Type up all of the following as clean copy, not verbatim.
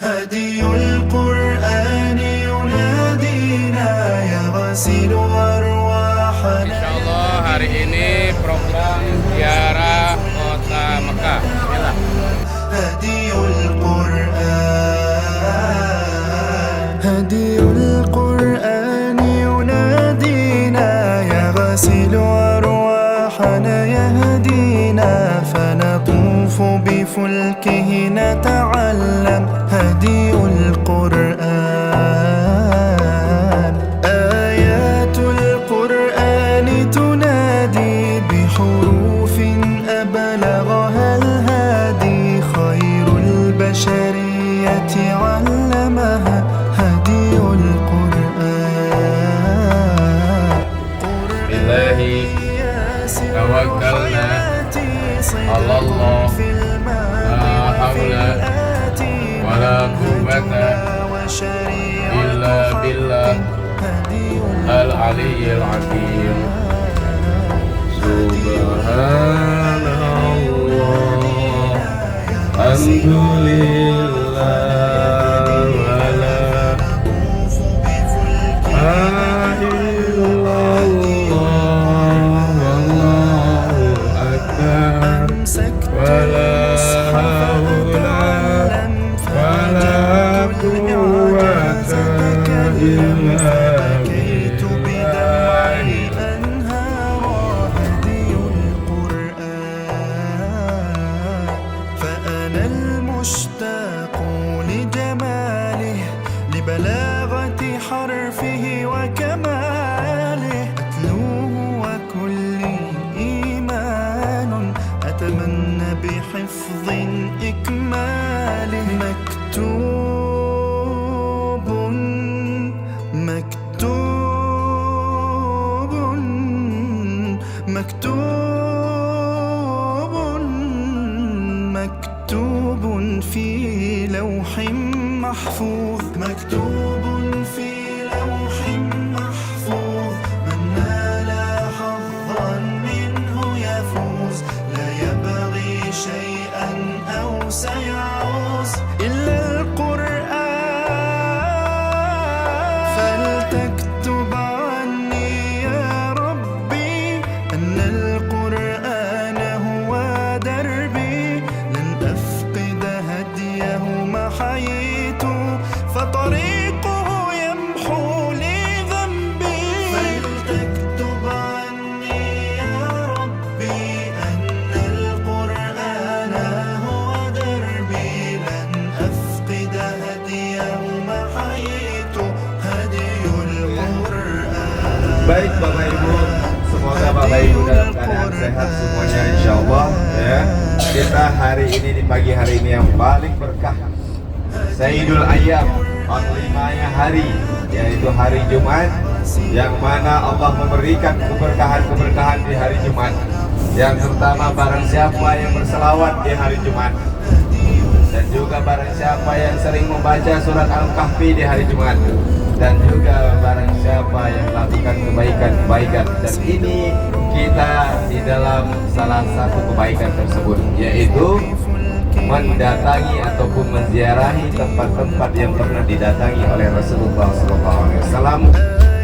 هدي القرآن ينادينا يغسل أرواحنا. Insyaallah hari ini program ziarah kota Mekah. Bismillah. هدي القرآن ينادينا يغسل أرواحنا يهدينا فنطوف بفلكه نتعلم هدي القرآن. آيات القرآن تنادي بحروف أبلغها الهادي خير البشرية علمها هدي القرآن. Billahi tawakkalna ala Allah la haula wala quwwata illa billah al-aliyyil azim. Subhanallah alhamdulillah wala مشتاق لجماله لبلاغة حرفه وكماله أتلوه وكلي إيمان أتمنى بحفظ إكماله. مكتوب مكتوب مكتوب مكتوب في لوح محفوظ. مكتوب في لوح محفوظ من نال حظا منه يفوز لا يبغي شيئا أو سيعوز إلا القرآن. فلتكتب عني يا ربي أن القرآن هو دربي لن أفقد هديه ما حييت فطريقه يمحو لي ذنبي. فلتكتب عني يا ربي أن القرآن هو دربي لن أفقد هديه ما حييت هدي القرآن. Baik Bapak Ibu, semoga Bapak Ibu dalam keadaan sehat semuanya insya Allah ya. Kita hari ini di pagi hari ini yang paling berkah, Sayyidul Ayyam, panlimanya hari, yaitu hari Jumat, yang mana Allah memberikan keberkahan-keberkahan di hari Jumat. Yang pertama, barang siapa yang berselawat di hari Jumat, dan juga barang siapa yang sering membaca surat Al-Kahfi di hari Jumat, dan juga barang siapa yang melakukan kebaikan-kebaikan. Dan ini kita di dalam salah satu kebaikan tersebut, yaitu mendatangi ataupun menziarahi tempat-tempat yang pernah didatangi oleh Rasulullah SAW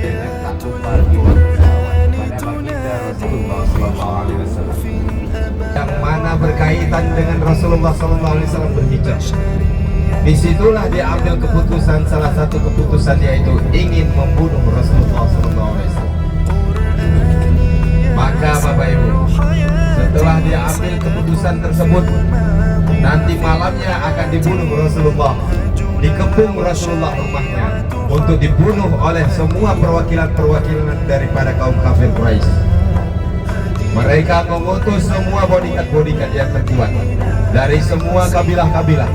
dengan tak lupa kita berselawat pada baginda Rasulullah SAW, yang mana berkaitan dengan Rasulullah SAW berhijrah. Disitulah diambil keputusan, salah satu keputusan yaitu ingin membunuh Rasulullah SAW. Maka Bapak Ibu, setelah diambil keputusan tersebut, nanti malamnya akan dibunuh Rasulullah, dikepung Rasulullah rumahnya untuk dibunuh oleh semua perwakilan-perwakilan daripada kaum kafir Quraisy. Mereka mengutus semua bodyguard-bodyguard yang terkuat dari semua kabilah-kabilah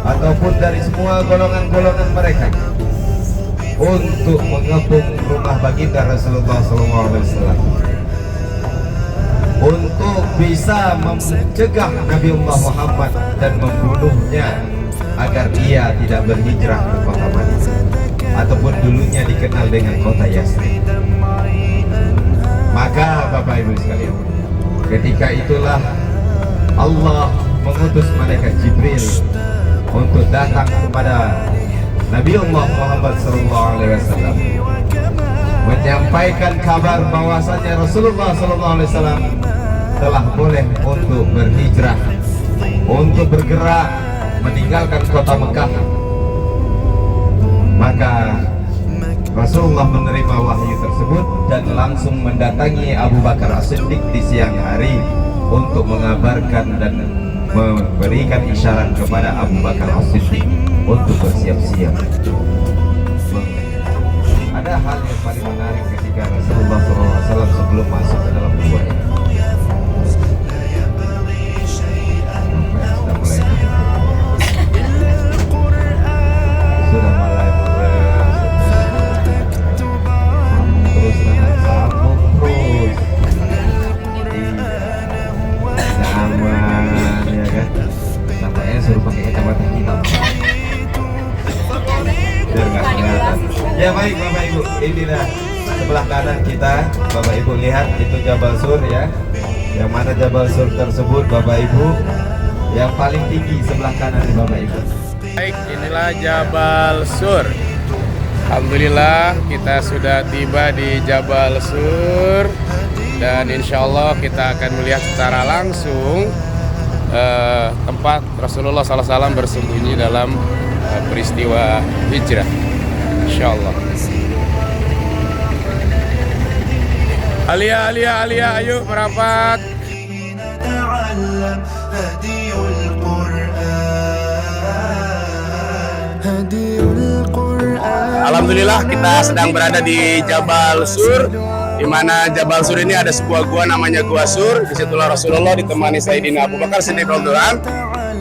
ataupun dari semua golongan-golongan mereka untuk mengepung rumah baginda Rasulullah SAW, untuk bisa mencegah Nabi Muhammad dan membunuhnya agar ia tidak berhijrah ke kota Madinah ataupun dulunya dikenal dengan kota Yasrib. Maka Bapak Ibu sekalian, ketika itulah Allah mengutus malaikat Jibril untuk datang kepada Nabi Allah Muhammad SAW, menyampaikan kabar bahwasanya Rasulullah SAW telah boleh untuk berhijrah, untuk bergerak meninggalkan kota Mekah. Maka Rasulullah menerima wahyu tersebut dan langsung mendatangi Abu Bakar As-Siddiq di siang hari untuk mengabarkan dan memberikan isyarat kepada Abu Bakar As-Siddiq untuk bersiap-siap. Ada hal yang paling menarik ketika Rasulullah SAW sebelum masuk ke dalam gua ini. Sudah mulai terus sambung terus. Zaman ya kan, nampaknya suruh pakai kacamata hitam biar nggak kelihatan. Ya baik Bapak Ibu, inilah sebelah kanan kita. Bapak Ibu lihat itu Jabal Sur ya. Yang mana Jabal Sur tersebut Bapak Ibu, yang paling tinggi sebelah kanan nih Bapak Ibu. Baik, inilah Jabal Sur. Alhamdulillah kita sudah tiba di Jabal Sur dan insya Allah kita akan melihat secara langsung tempat Rasulullah SAW bersembunyi dalam peristiwa hijrah. Insya Allah. Alia, ayo merapat. Alhamdulillah kita sedang berada di Jabal Sur, di mana Jabal Sur ini ada sebuah gua namanya Gua Sur. Disitulah Rasulullah ditemani Sayyidina Abu Bakar Siddiq radhiyallahu anhu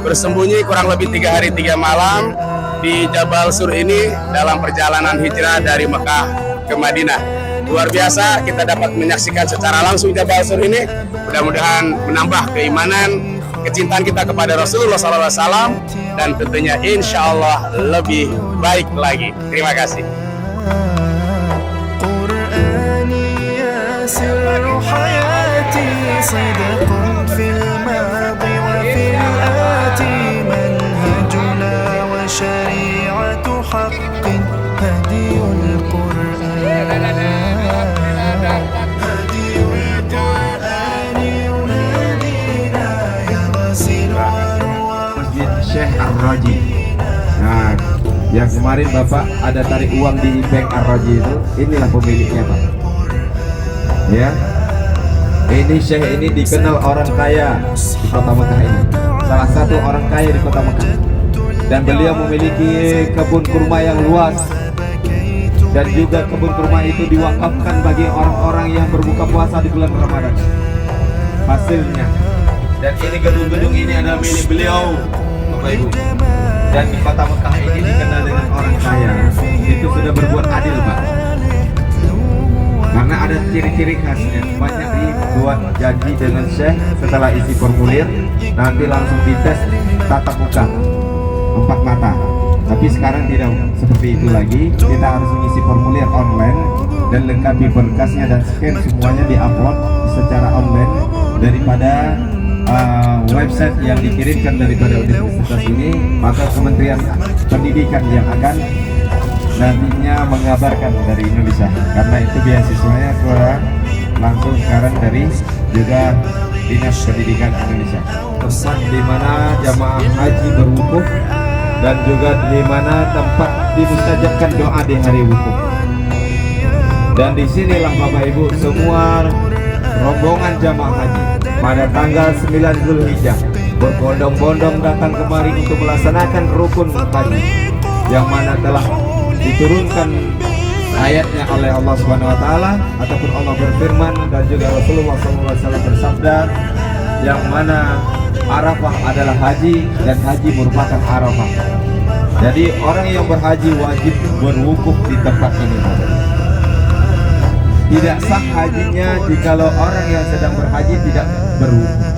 bersembunyi kurang lebih 3 hari 3 malam di Jabal Sur ini dalam perjalanan hijrah dari Mekah ke Madinah. Luar biasa, kita dapat menyaksikan secara langsung Jabal Sur ini. Mudah-mudahan menambah keimanan, kecintaan kita kepada Rasulullah SAW, dan tentunya insya Allah lebih baik lagi. Terima kasih. Masjid Syekh Ar-Raji. Nah, yang kemarin Bapak ada tarik uang di Bank Ar-Raji itu, inilah pemiliknya Pak. Ya, ini Syekh ini dikenal orang kaya di kota Mekah ini, salah satu orang kaya di kota Mekah, dan beliau memiliki kebun kurma yang luas, dan juga kebun kurma itu diwakafkan bagi orang-orang yang berbuka puasa di bulan Ramadan. Hasilnya, dan ini gedung-gedung ini adalah milik beliau Bapak Ibu, dan di kota Mekah ini dikenal dengan orang kaya. Itu sudah berbuat adil Pak, karena ada ciri-ciri khasnya. Banyak dibuat janji dengan Syekh setelah isi formulir, nanti langsung dites tatap muka 4 mata. Tapi sekarang tidak seperti itu lagi. Kita harus mengisi formulir online dan lengkapi berkasnya dan scan semuanya, di-upload secara online daripada website yang dikirimkan daripada universitas ini. Maka Kementerian Pendidikan yang akan nantinya mengabarkan dari Indonesia, karena itu beasiswanya langsung sekarang dari juga Dinas Pendidikan Indonesia. Tempat di mana jamaah haji berwukuf dan juga di mana tempat dimustajabkan doa di hari wukuf. Dan disinilah Bapak Ibu semua rombongan jamaah haji pada tanggal 9 Zulhijjah berbondong-bondong datang kemari untuk melaksanakan rukun haji, yang mana telah diturunkan ayatnya oleh Allah Subhanahu wa taala, ataupun Allah berfirman dan juga Rasulullah SAW bersabda, yang mana Arafah adalah haji dan haji merupakan Arafah. Jadi orang yang berhaji wajib berwukuf di tempat ini. Tidak sah hajinya jikalau orang yang sedang berhaji tidak berwukuf.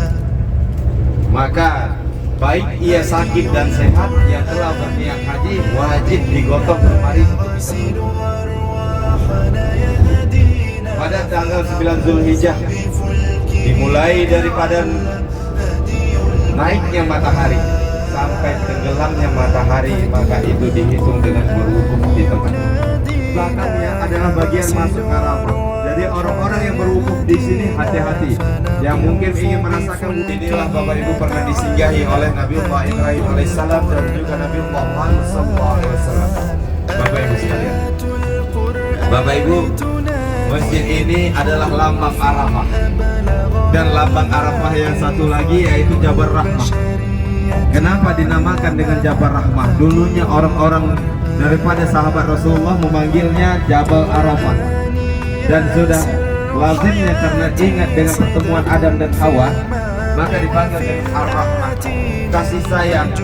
Maka baik ia sakit dan sehat, yang telah berniat haji wajib digotong kemari untuk bisa berwukuf. Pada tanggal 9 Zulhijjah dimulai daripada naiknya matahari sampai tenggelamnya matahari, maka itu dihitung dengan berwukuf di tempat. Belakangnya adalah bagian masuk Arafah. Jadi orang-orang yang berwukuf di sini hati-hati. Yang mungkin ingin merasakan inilah Bapak Ibu pernah disinggahi oleh Nabiullah Ibrahim alaihissalam dan juga Nabiullah Muhammad sallallahu alaihi wasallam. Bapak Ibu sekalian, Bapak Ibu, masjid ini adalah lambang Arafah. Dan lambang Arafah yang satu lagi yaitu Jabal Rahmah. Kenapa dinamakan dengan Jabal Rahmah? Dulunya orang-orang daripada sahabat Rasulullah memanggilnya Jabal Arafah. Dan sudah lazimnya karena ingat dengan pertemuan Adam dan Hawa, maka dipanggil dengan Ar-Rahmah, kasih sayang,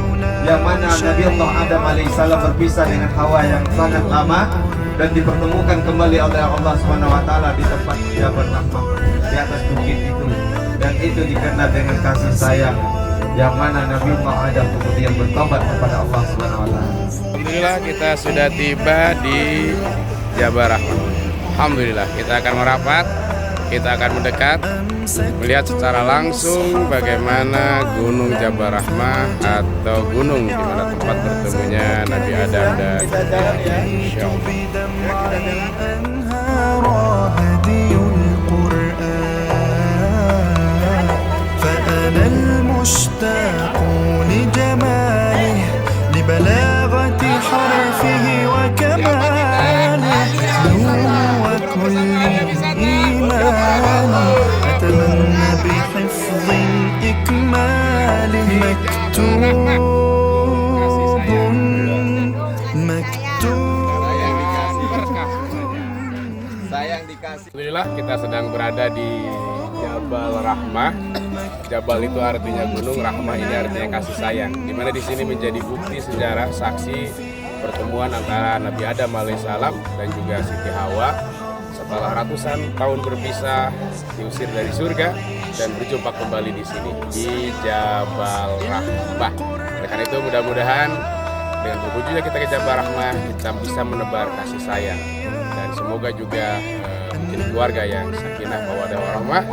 yang mana Nabi Allah Adam alaihissalam berpisah dengan Hawa yang sangat lama dan dipertemukan kembali oleh Allah Subhanahu wa taala di tempat Jabal Rahmah, di atas bukit itu. Dan itu dikenal dengan kasih sayang, yang mana Nabi Allah Adam kemudian bertobat kepada Allah Subhanahu wa taala. Alhamdulillah kita sudah tiba di Jabal Rahmah. Alhamdulillah kita akan merapat, kita akan mendekat, melihat secara langsung bagaimana Gunung Jabal Rahmah atau gunung di mana tempat bertemunya Nabi Adam dan Insyaallah. أتمنى بحفظ الإكمال Alhamdulillah kita sedang berada di Jabal Rahmah. Jabal itu artinya gunung, Rahmah ini artinya kasih sayang. Di mana di sini menjadi bukti sejarah saksi pertemuan antara Nabi Adam alaihissalam dan juga Siti Hawa setelah ratusan tahun berpisah, diusir dari surga dan berjumpa kembali di sini di Jabal Rahmah. Oleh karena itu mudah-mudahan dengan berkunjungnya kita ke Jabal Rahmah kita bisa menebar kasih sayang dan semoga juga menjadi keluarga yang sakinah mawaddah warahmah.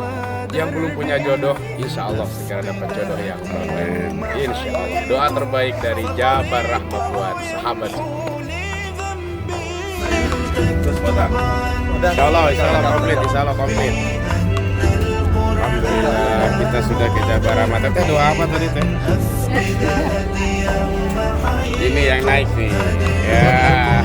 Yang belum punya jodoh, insya Allah segera dapat jodoh yang terbaik. Insya Allah. Doa terbaik dari Jabal Rahmah buat sahabat. Terus foto. Insya Allah komplit. Alhamdulillah kita sudah ke Jabal Rahmah. Teteh doa apa tadi teh? Ini yang naik nih. Ya.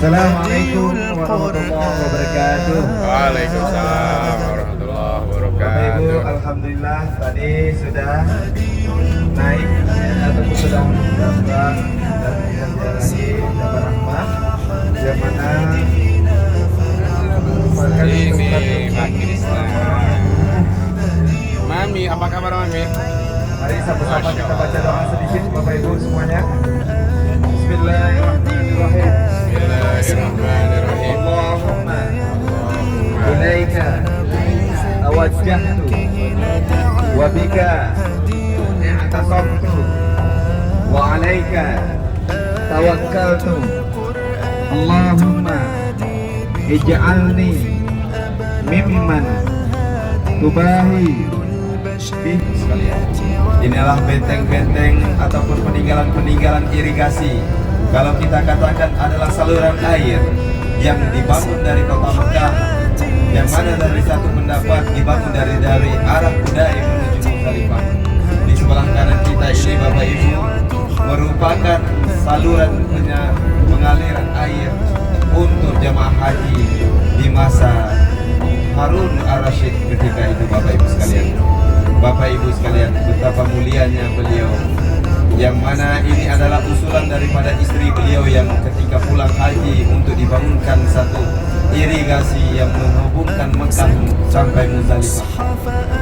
Assalamualaikum warahmatullahi wabarakatuh. Waalaikumsalam warahmatullahi Bapak Ibu, wabarakatuh. alhamdulillah tadi sudah naik ataupun sudah mendaftar dan menjalani Jabal Rahmah, yang mana merupakan Ini Mbak Krisna. Mami, apa kabar Mami? Mari sama-sama kita baca doa sedikit Bapak Ibu semuanya. Bismillahirrahmanirrahim. Bismillahirrahmanirrahim. Allahumma ilaika tawajjahtu wa bika i'tasamtu wa 'alaika tawakkaltu. Allahumma ij'alni mimman tubahi bih. Inilah benteng-benteng ataupun peninggalan-peninggalan irigasi. Kalau kita katakan adalah saluran air yang dibangun dari kota Mekah, yang mana dari satu pendapat dibangun dari arah Budai menuju Musdalifah. Di sebelah kanan kita ini Bapak Ibu merupakan saluran pengaliran air untuk jamaah haji di masa Harun ar-Rasyid ketika itu Bapak Ibu sekalian. Bapak Ibu sekalian, betapa mulianya beliau, yang mana ini adalah usulan daripada istri beliau yang ketika pulang haji untuk dibangunkan satu irigasi yang menghubungkan Mekah sampai Musdalifah.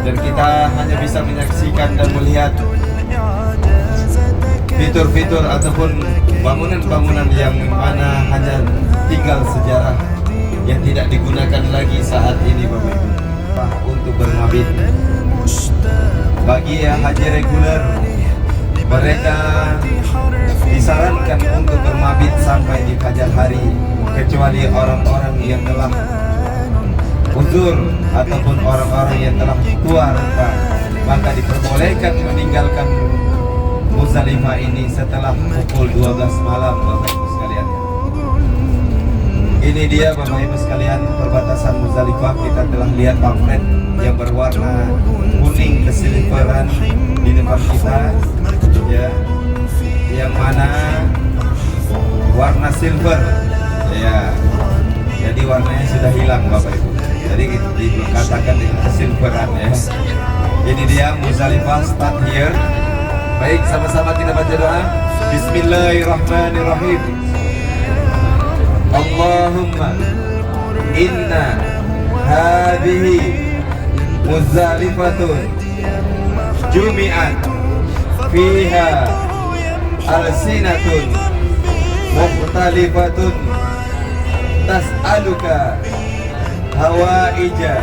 Dan kita hanya bisa menyaksikan dan melihat fitur-fitur ataupun bangunan-bangunan yang mana hanya tinggal sejarah yang tidak digunakan lagi saat ini Bapak Ibu untuk bermabit. Bagi yang haji reguler, mereka disarankan untuk bermabit sampai di fajar hari, kecuali orang-orang yang telah uzur ataupun orang-orang yang telah tua renta maka diperbolehkan meninggalkan Muzdalifah ini setelah pukul 12 malam, Bapak Ibu sekalian. Ini dia Bapak Ibu sekalian, perbatasan Muzdalifah. Kita telah lihat pamflet yang berwarna kuning kesilveran di depan kita, ya, yang mana warna silver, ya. Jadi warnanya sudah hilang Bapak Ibu. Jadi dikatakan dengan kesilveran, ya. Ini dia Muzdalifah, start here. Baik, sama-sama kita baca doa. Bismillahirrahmanirrahim. Allahumma inna hadhihi Muzdalifatun jumi'at fiha alsinatun mukhtalifatun tas'aluka hawaija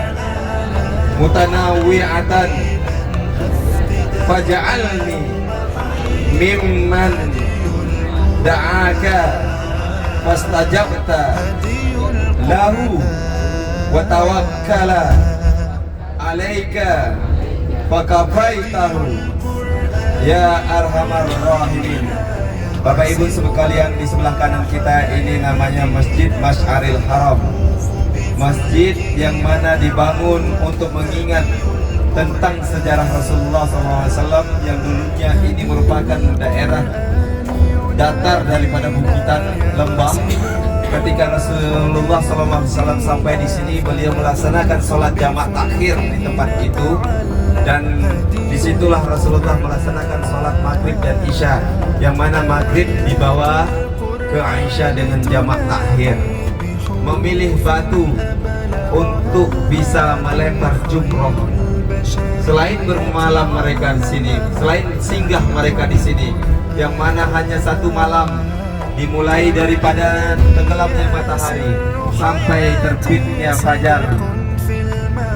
mutanawwi'atan faj'alni mimman da'aka fastajabta lahu wa tawakkala alaika fakafaitahu ya arhamar rahimin. Bapak Ibu sekalian, di sebelah kanan kita ini namanya Masjid Masy'aril Haram, masjid yang mana dibangun untuk mengingat tentang sejarah Rasulullah SAW yang dulunya ini merupakan daerah datar daripada bukitan lembah. Ketika Rasulullah SAW sampai di sini, beliau melaksanakan sholat jamak takhir di tempat itu, dan disitulah Rasulullah melaksanakan sholat maghrib dan isya, yang mana maghrib dibawa ke Aisyah dengan jamak takhir. Memilih batu untuk bisa melempar jumroh. Selain bermalam mereka di sini, selain singgah mereka di sini, yang mana hanya satu malam, dimulai daripada tenggelamnya matahari sampai terbitnya fajar.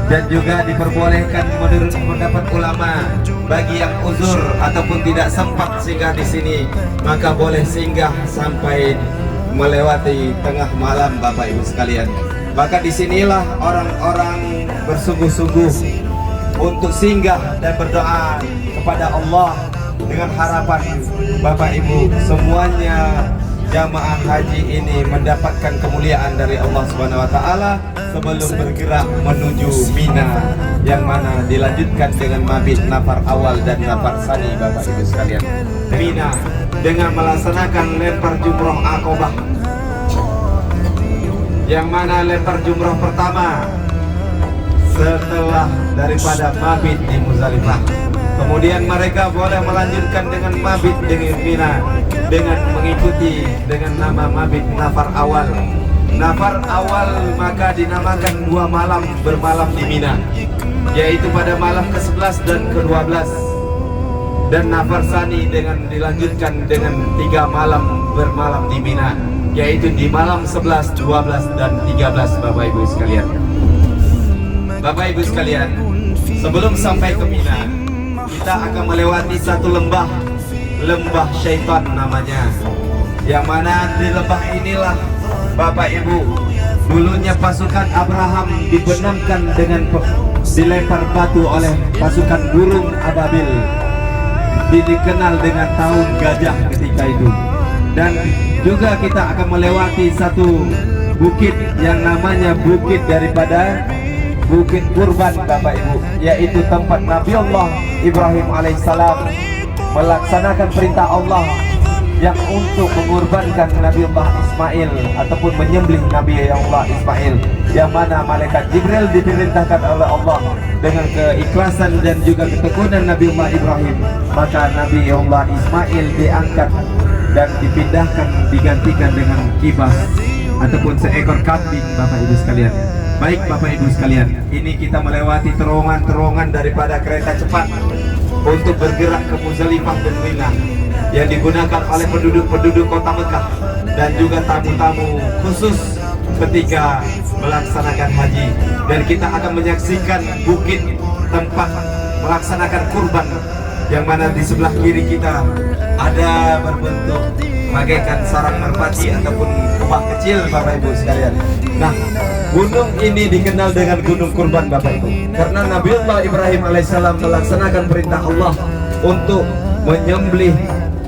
Dan juga diperbolehkan menurut pendapat ulama, bagi yang uzur ataupun tidak sempat singgah di sini, maka boleh singgah sampai melewati tengah malam Bapak Ibu sekalian. Maka disinilah orang-orang bersungguh-sungguh untuk singgah dan berdoa kepada Allah dengan harapan Bapak Ibu semuanya jamaah haji ini mendapatkan kemuliaan dari Allah Subhanahu wa taala sebelum bergerak menuju Mina, yang mana dilanjutkan dengan mabit nafar awal dan nafar sani Bapak Ibu sekalian. Mina dengan melaksanakan lempar jumroh Aqobah, yang mana lempar jumroh pertama setelah daripada mabit di Muzdalifah. Kemudian mereka boleh melanjutkan dengan mabit dengan Mina dengan mengikuti dengan nama mabit nafar awal. Nafar awal maka dinamakan 2 malam bermalam di Mina, yaitu pada malam ke-11 dan ke-12. Dan nafar sani dengan dilanjutkan dengan 3 malam bermalam di Mina, yaitu di malam 11, 12 dan 13 Bapak Ibu sekalian. Bapak Ibu sekalian, sebelum sampai ke Mina, kita akan melewati satu lembah, lembah syaitan namanya, yang mana di lembah inilah Bapak Ibu dulunya pasukan Abraham dibenamkan dengan dilempar batu oleh pasukan burung ababil, dikenal dengan tahun gajah ketika itu. Dan juga kita akan melewati satu bukit yang namanya bukit daripada Bukit Kurban Bapak Ibu, yaitu tempat Nabi Allah Ibrahim alaihissalam melaksanakan perintah Allah yang untuk mengorbankan Nabi Allah Ismail ataupun menyembelih Nabi Allah Ismail, yang mana malaikat Jibril diperintahkan oleh Allah dengan keikhlasan dan juga ketekunan Nabi Allah Ibrahim, maka Nabi Allah Ismail diangkat dan dipindahkan, digantikan dengan kibas ataupun seekor kambing Bapak Ibu sekalian. Baik Bapak Ibu sekalian, ini kita melewati terowongan-terowongan daripada kereta cepat untuk bergerak ke Muzdalifah dan Mina, yang digunakan oleh penduduk-penduduk kota Mekah dan juga tamu-tamu khusus ketika melaksanakan haji. Dan kita akan menyaksikan bukit tempat melaksanakan kurban, yang mana di sebelah kiri kita ada berbentuk bagaikan sarang merpati ataupun kubah kecil Bapak Ibu sekalian. Nah, gunung ini dikenal dengan gunung kurban Bapak Ibu, karena Nabiullah Ibrahim alaihissalam melaksanakan perintah Allah untuk menyembelih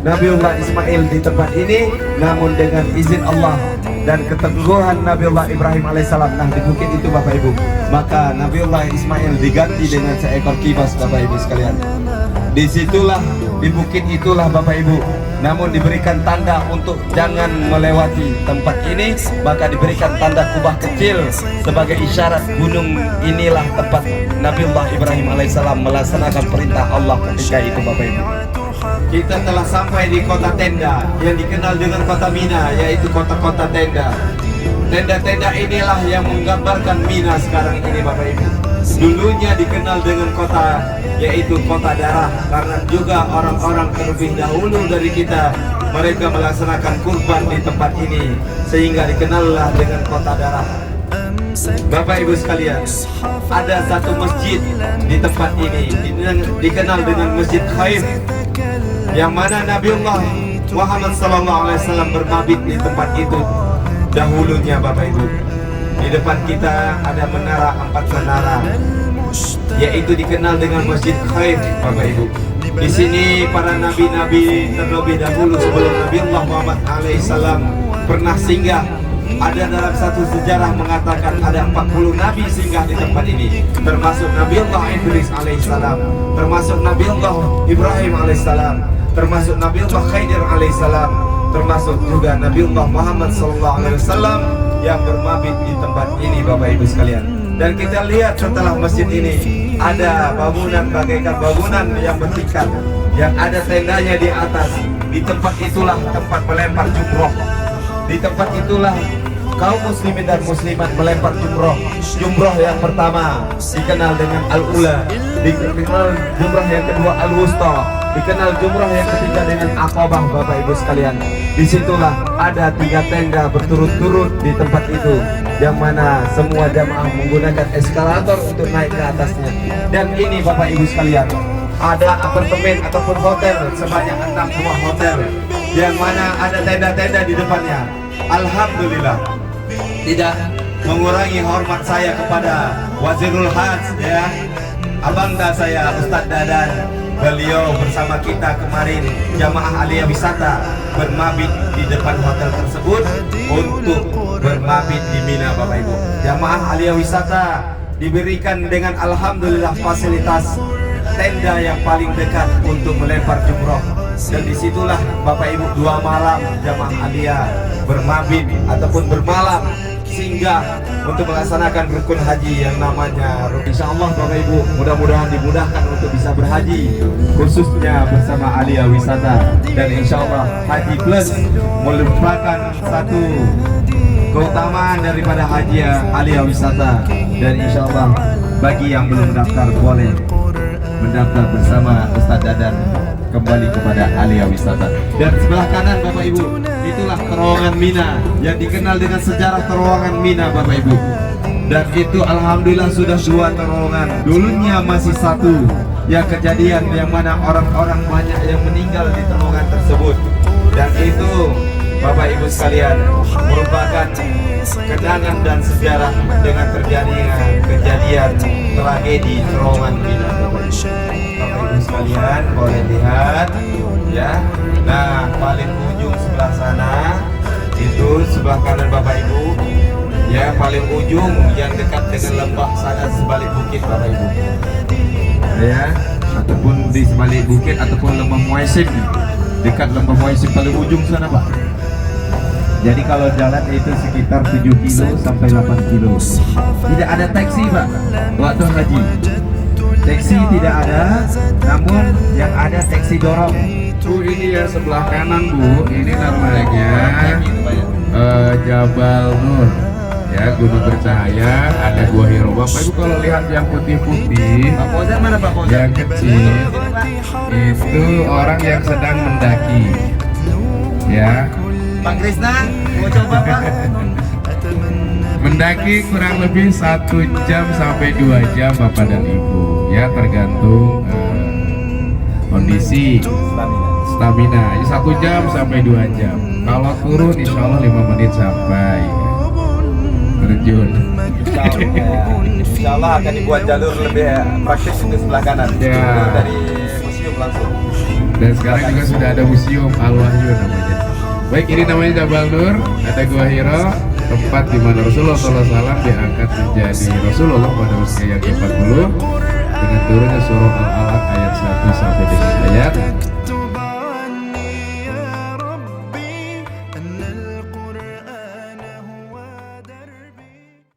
Nabiullah Ismail di tempat ini, namun dengan izin Allah dan keteguhan Nabiullah Ibrahim alaihissalam. Nah, di bukit itu Bapak Ibu, maka Nabiullah Ismail diganti dengan seekor kibas Bapak Ibu sekalian. Disitulah, di bukit itulah Bapak Ibu, namun diberikan tanda untuk jangan melewati tempat ini, maka diberikan tanda kubah kecil sebagai isyarat gunung inilah tempat Nabiullah Ibrahim alaihissalam melaksanakan perintah Allah ketika itu Bapak Ibu. Kita telah sampai di kota tenda yang dikenal dengan kota Mina, yaitu kota-kota tenda. Tenda-tenda inilah yang menggambarkan Mina sekarang ini Bapak Ibu. Dulunya dikenal dengan kota, yaitu kota darah, karena juga orang-orang terlebih dahulu dari kita, mereka melaksanakan kurban di tempat ini, sehingga dikenallah dengan kota darah. Bapak Ibu sekalian, ada satu masjid di tempat ini dikenal dengan Masjid Khaif, yang mana Nabiullah Muhammad SAW bermabit di tempat itu dahulunya Bapak Ibu. Di depan kita ada menara, 4 menara, yaitu dikenal dengan Masjid Khaif Bapak Ibu. Di sini para nabi-nabi terlebih dahulu sebelum Nabiullah Muhammad alaihissalam pernah singgah. Ada dalam satu sejarah mengatakan ada 40 nabi singgah di tempat ini, termasuk Nabiullah Idris alaihissalam, termasuk Nabiullah Ibrahim alaihissalam, termasuk Nabiullah Khidir alaihissalam, termasuk juga Nabiullah Muhammad SAW yang bermabit di tempat ini Bapak Ibu sekalian. Dan kita lihat setelah masjid ini ada bangunan bagaikan bangunan yang bertingkat, yang ada tendanya di atas. Di tempat itulah tempat melempar jumroh. Di tempat itulah kaum muslimin dan muslimat melempar jumroh. Jumroh yang pertama dikenal dengan al-ula, dikenal jumroh yang kedua al-wusta, dikenal jumroh yang ketiga dengan aqabah Bapak Ibu sekalian. Disitulah ada 3 tenda berturut-turut di tempat itu, yang mana semua jamaah menggunakan eskalator untuk naik ke atasnya. Dan ini Bapak Ibu sekalian, ada apartemen ataupun hotel sebanyak 6 buah hotel, yang mana ada tenda-tenda di depannya. Alhamdulillah, tidak mengurangi hormat saya kepada Wazirul Hajj, ya, abangda saya Ustadz Dadan. Beliau bersama kita kemarin jamaah Aliyah Wisata bermabit di depan hotel tersebut untuk bermabit di Mina Bapak Ibu. Jamaah Aliyah Wisata diberikan dengan alhamdulillah fasilitas tenda yang paling dekat untuk melempar jumroh. Dan disitulah Bapak Ibu 2 malam jamaah Aliyah bermabit ataupun bermalam singgah untuk melaksanakan rukun haji yang namanya Insya Allah Bapak Ibu, mudah-mudahan dimudahkan untuk bisa berhaji, khususnya bersama Aliyah Wisata. Dan Insya Allah Haji Plus merupakan satu keutamaan daripada haji Aliyah Wisata. Dan Insya Allah bagi yang belum daftar boleh mendaftar bersama Ustadz Dadan kembali kepada Aliyah Wisata. Dan sebelah kanan Bapak Ibu, itulah terowongan Mina yang dikenal dengan sejarah terowongan Mina Bapak Ibu. Dan itu alhamdulillah sudah 2 terowongan. Dulunya masih 1 yang kejadian yang mana orang-orang banyak yang meninggal di terowongan tersebut. Dan itu Bapak Ibu sekalian merupakan kenangan dan sejarah dengan terjadinya kejadian tragedi terowongan Mina Bapak Ibu sekalian boleh lihat ya. Nah, paling ujung sebelah sana itu sebelah kanan Bapak Ibu, ya, paling ujung yang dekat dengan lembah sana sebalik bukit Bapak Ibu, ya, ataupun di sebalik bukit ataupun lembah Muaisim, dekat lembah Muaisim paling ujung sana Pak. Jadi kalau jalan itu sekitar 7 kilo sampai 8 kilo. Tidak ada taksi Pak waktu haji. Taksi tidak ada, namun yang ada taksi dorong. Bu, ini ya sebelah kanan Bu, ini namanya Jabal Nur, ya, gunung bercahaya, ada Gua Hiro. Bapak Ibu kalau lihat yang putih-putih, Pak Fauzan mana Pak Fauzan? yang kecil, itu orang yang sedang mendaki, ya. Pak Krisna, mau coba Pak? Mendaki kurang lebih 1 jam sampai 2 jam Bapak dan Ibu, ya, tergantung kondisi stamina. Ini 1 jam sampai 2 jam. Kalau turun insya Allah 5 menit sampai terjun. Insya Allah akan dibuat jalur lebih praktis di sebelah kanan. Ya. Dari museum langsung. Dan sekarang juga sudah ada museum Al-Wahyu namanya. Baik, ini namanya Jabal Nur, ada Gua Hira, tempat di mana Rasulullah SAW diangkat menjadi Rasulullah pada usia yang ke-40 dengan turunnya surah Al-Alaq ayat 1 sampai dengan ayat